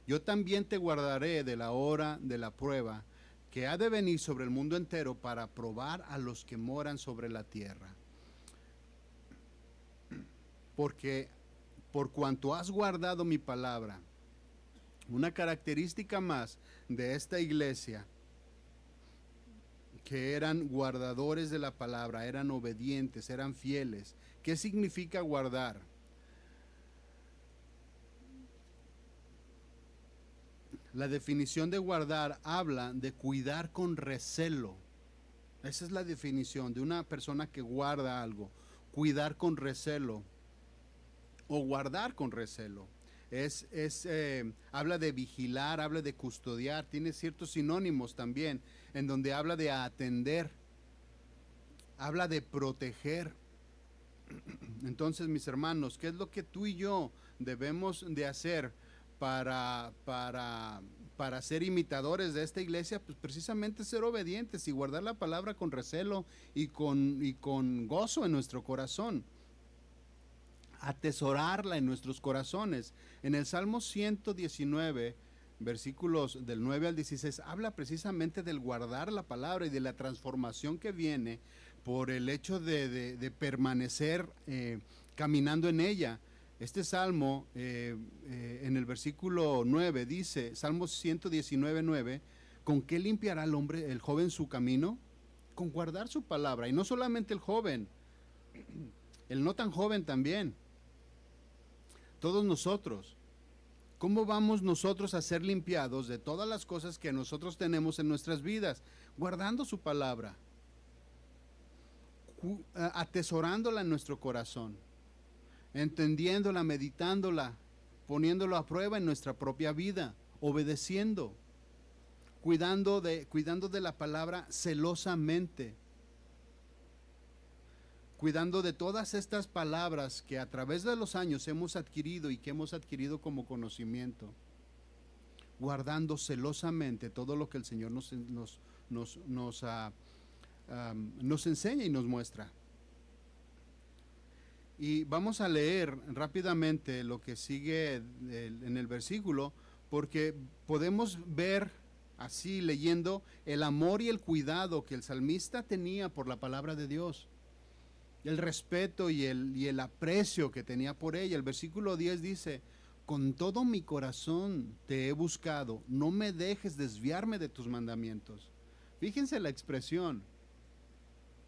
yo también te guardaré de la hora de la prueba que ha de venir sobre el mundo entero para probar a los que moran sobre la tierra. Porque por cuanto has guardado mi palabra, una característica más de esta iglesia, que eran guardadores de la palabra, eran obedientes, eran fieles. ¿Qué significa guardar? La definición de guardar habla de cuidar con recelo. Esa es la definición de una persona que guarda algo, cuidar con recelo o guardar con recelo. Habla de vigilar, habla de custodiar, tiene ciertos sinónimos también, en donde habla de atender, habla de proteger. Entonces, mis hermanos, ¿qué es lo que tú y yo debemos de hacer para ser imitadores de esta iglesia? Pues precisamente ser obedientes y guardar la palabra con recelo y con gozo en nuestro corazón. Atesorarla en nuestros corazones. En el Salmo 119, versículos del 9 al 16, habla precisamente del guardar la palabra y de la transformación que viene por el hecho de permanecer caminando en ella. Este salmo, en el versículo 9, dice, Salmo 119, 9, ¿con qué limpiará el joven su camino? Con guardar su palabra. Y no solamente el joven, el no tan joven también. Todos nosotros. ¿Cómo vamos nosotros a ser limpiados de todas las cosas que nosotros tenemos en nuestras vidas? Guardando su palabra, atesorándola en nuestro corazón, entendiéndola, meditándola, poniéndola a prueba en nuestra propia vida, obedeciendo, cuidando de la palabra celosamente, cuidando de todas estas palabras que a través de los años hemos adquirido y que hemos adquirido como conocimiento, guardando celosamente todo lo que el Señor nos enseña y nos muestra. Y vamos a leer rápidamente lo que sigue en el versículo, porque podemos ver así, leyendo, el amor y el cuidado que el salmista tenía por la palabra de Dios, el respeto y el aprecio que tenía por ella. El versículo 10 dice: con todo mi corazón te he buscado, no me dejes desviarme de tus mandamientos. Fíjense la expresión: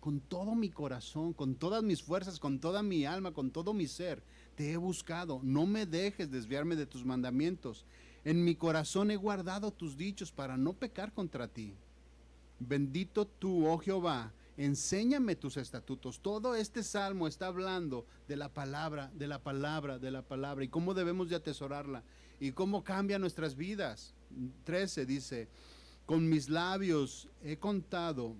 con todo mi corazón, con todas mis fuerzas, con toda mi alma, con todo mi ser, te he buscado, no me dejes desviarme de tus mandamientos. En mi corazón he guardado tus dichos para no pecar contra ti. Bendito tú, oh Jehová, enséñame tus estatutos. Todo este salmo está hablando de la palabra, de la palabra, de la palabra, y cómo debemos de atesorarla y cómo cambia nuestras vidas. 13 dice, con mis labios he contado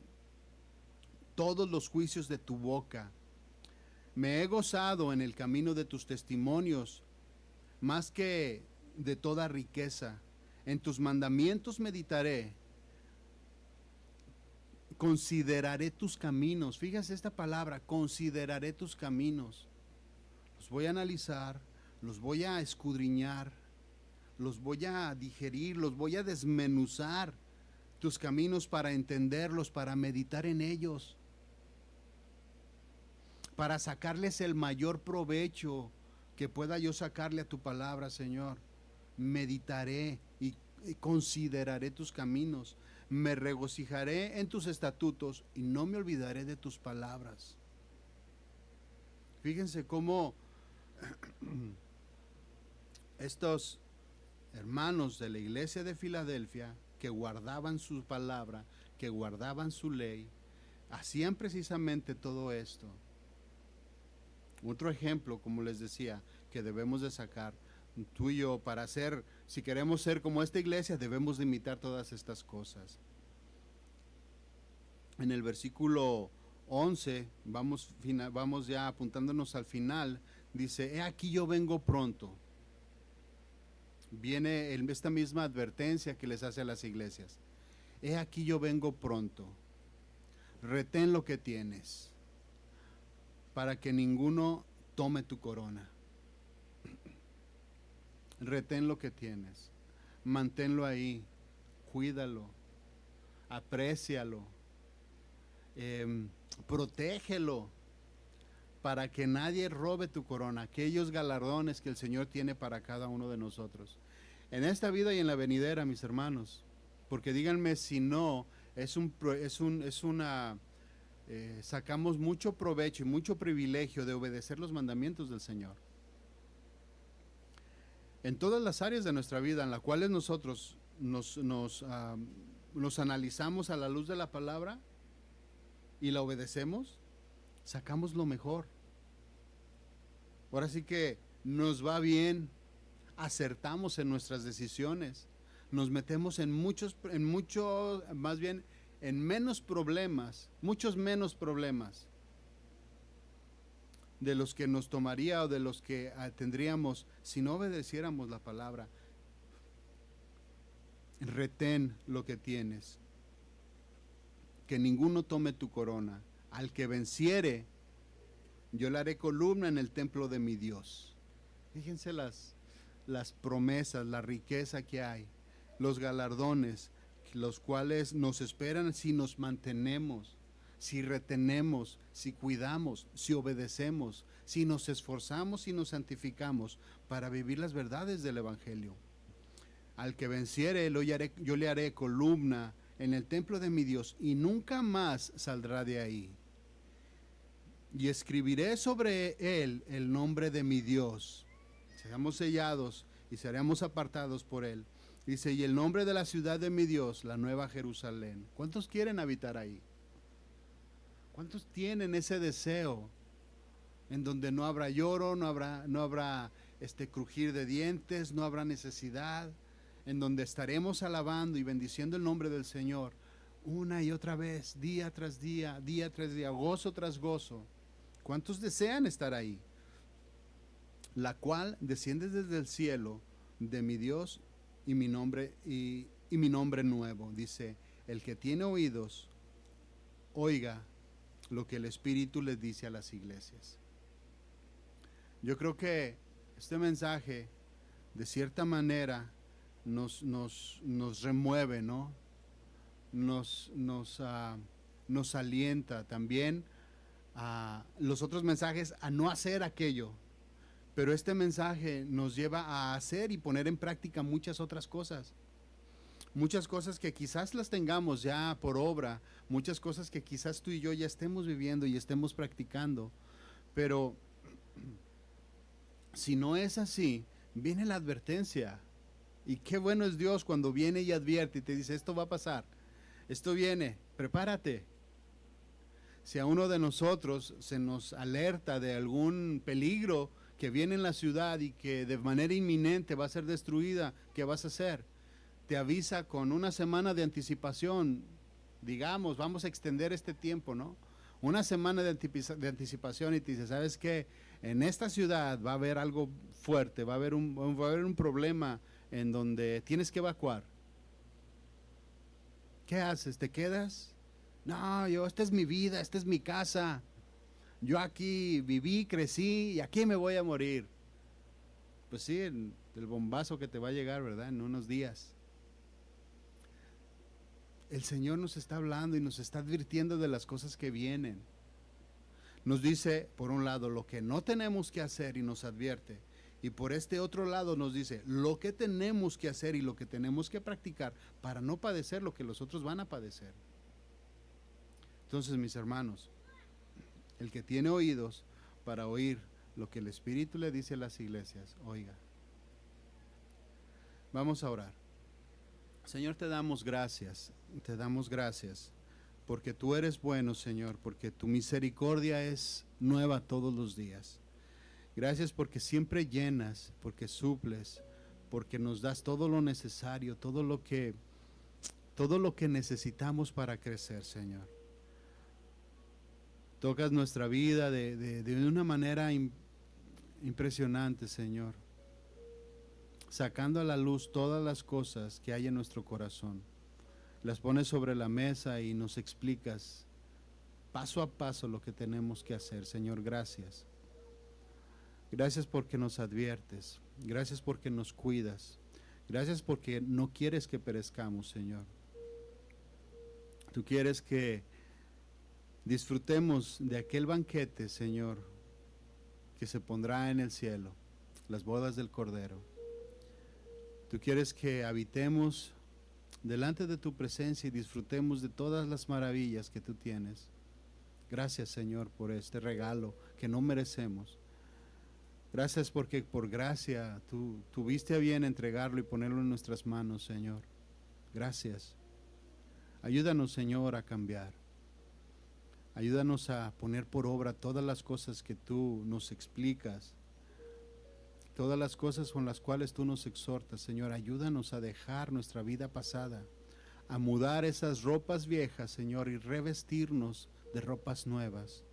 todos los juicios de tu boca. Me he gozado en el camino de tus testimonios, más que de toda riqueza. En tus mandamientos meditaré. Consideraré tus caminos. Fíjese esta palabra, consideraré tus caminos. Los voy a analizar, los voy a escudriñar, los voy a digerir, los voy a desmenuzar, tus caminos, para entenderlos, para meditar en ellos, para sacarles el mayor provecho que pueda yo sacarle a tu palabra, Señor. Meditaré y consideraré tus caminos. Me regocijaré en tus estatutos y no me olvidaré de tus palabras. Fíjense cómo estos hermanos de la iglesia de Filadelfia, que guardaban su palabra, que guardaban su ley, hacían precisamente todo esto. Otro ejemplo, como les decía, que debemos de sacar tú y yo para ser, si queremos ser como esta iglesia, debemos de imitar todas estas cosas. En el versículo 11, vamos ya apuntándonos al final, dice, he aquí yo vengo pronto. Viene esta misma advertencia que les hace a las iglesias. He aquí yo vengo pronto. Retén lo que tienes, para que ninguno tome tu corona. Retén lo que tienes, manténlo ahí, cuídalo, aprécialo, protégelo, para que nadie robe tu corona, aquellos galardones que el Señor tiene para cada uno de nosotros, en esta vida y en la venidera, mis hermanos. Porque díganme si no, sacamos mucho provecho y mucho privilegio de obedecer los mandamientos del Señor. En todas las áreas de nuestra vida en las cuales nosotros nos analizamos a la luz de la palabra y la obedecemos, sacamos lo mejor. Ahora sí que nos va bien, acertamos en nuestras decisiones, nos metemos en menos problemas, muchos menos problemas de los que nos tomaría o de los que tendríamos si no obedeciéramos la palabra. Retén lo que tienes, que ninguno tome tu corona. Al que venciere, yo le haré columna en el templo de mi Dios. Fíjense las promesas, la riqueza que hay, los galardones, los cuales nos esperan si nos mantenemos, si retenemos, si cuidamos, si obedecemos, si nos esforzamos y nos santificamos para vivir las verdades del Evangelio. Al que venciere, yo le haré columna en el templo de mi Dios y nunca más saldrá de ahí. Y escribiré sobre él el nombre de mi Dios. Seremos sellados y seremos apartados por él. Dice, y el nombre de la ciudad de mi Dios, la nueva Jerusalén. ¿Cuántos quieren habitar ahí? ¿Cuántos tienen ese deseo en donde no habrá lloro, no habrá crujir de dientes, no habrá necesidad, en donde estaremos alabando y bendiciendo el nombre del Señor una y otra vez, día tras día, gozo tras gozo? ¿Cuántos desean estar ahí? La cual desciende desde el cielo de mi Dios y mi nombre nuevo. Dice, el que tiene oídos, oiga lo que el Espíritu les dice a las iglesias. Yo creo que este mensaje, de cierta manera, nos remueve, ¿no? Nos alienta también a los otros mensajes a no hacer aquello. Pero este mensaje nos lleva a hacer y poner en práctica muchas otras cosas. Muchas cosas que quizás las tengamos ya por obra, muchas cosas que quizás tú y yo ya estemos viviendo y estemos practicando. Pero si no es así, viene la advertencia. Y qué bueno es Dios cuando viene y advierte y te dice, esto va a pasar, esto viene, prepárate. Si a uno de nosotros se nos alerta de algún peligro que viene en la ciudad y que de manera inminente va a ser destruida, ¿qué vas a hacer? te avisa con una semana de anticipación, digamos, vamos a extender este tiempo, ¿no? Una semana de anticipación y te dice, ¿sabes qué? En esta ciudad va a haber algo fuerte, va a haber un problema en donde tienes que evacuar. ¿Qué haces? ¿Te quedas? No, esta es mi vida, esta es mi casa. Yo aquí viví, crecí y aquí me voy a morir. Pues sí, el bombazo que te va a llegar, ¿verdad? En unos días. El Señor nos está hablando y nos está advirtiendo de las cosas que vienen. Nos dice, por un lado, lo que no tenemos que hacer y nos advierte. Y por este otro lado nos dice lo que tenemos que hacer y lo que tenemos que practicar para no padecer lo que los otros van a padecer. Entonces, mis hermanos, el que tiene oídos para oír lo que el Espíritu le dice a las iglesias, oiga. Vamos a orar. Señor, te damos gracias, porque tú eres bueno, Señor, porque tu misericordia es nueva todos los días. Gracias porque siempre llenas, porque suples, porque nos das todo lo necesario, todo lo que necesitamos para crecer, Señor. Tocas nuestra vida de una manera impresionante, Señor, sacando a la luz todas las cosas que hay en nuestro corazón. Las pones sobre la mesa y nos explicas paso a paso lo que tenemos que hacer. Señor, gracias. Gracias porque nos adviertes. Gracias porque nos cuidas. Gracias porque no quieres que perezcamos, Señor. Tú quieres que disfrutemos de aquel banquete, Señor, que se pondrá en el cielo, las bodas del Cordero. Tú quieres que habitemos delante de tu presencia y disfrutemos de todas las maravillas que tú tienes. Gracias, Señor, por este regalo que no merecemos. Gracias porque por gracia tú tuviste a bien entregarlo y ponerlo en nuestras manos, Señor. Gracias. Ayúdanos, Señor, a cambiar. Ayúdanos a poner por obra todas las cosas que tú nos explicas, todas las cosas con las cuales tú nos exhortas, Señor. Ayúdanos a dejar nuestra vida pasada, a mudar esas ropas viejas, Señor, y revestirnos de ropas nuevas,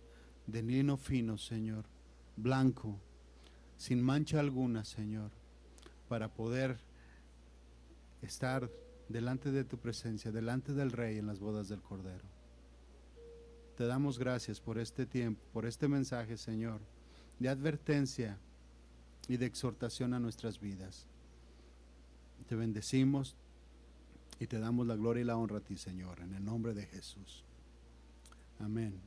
de lino fino, Señor, blanco, sin mancha alguna, Señor, para poder estar delante de tu presencia, delante del Rey en las bodas del Cordero. Te damos gracias por este tiempo, por este mensaje, Señor, de advertencia y de exhortación a nuestras vidas. Te bendecimos y te damos la gloria y la honra a ti, Señor, en el nombre de Jesús. Amén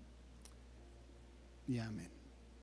y amén.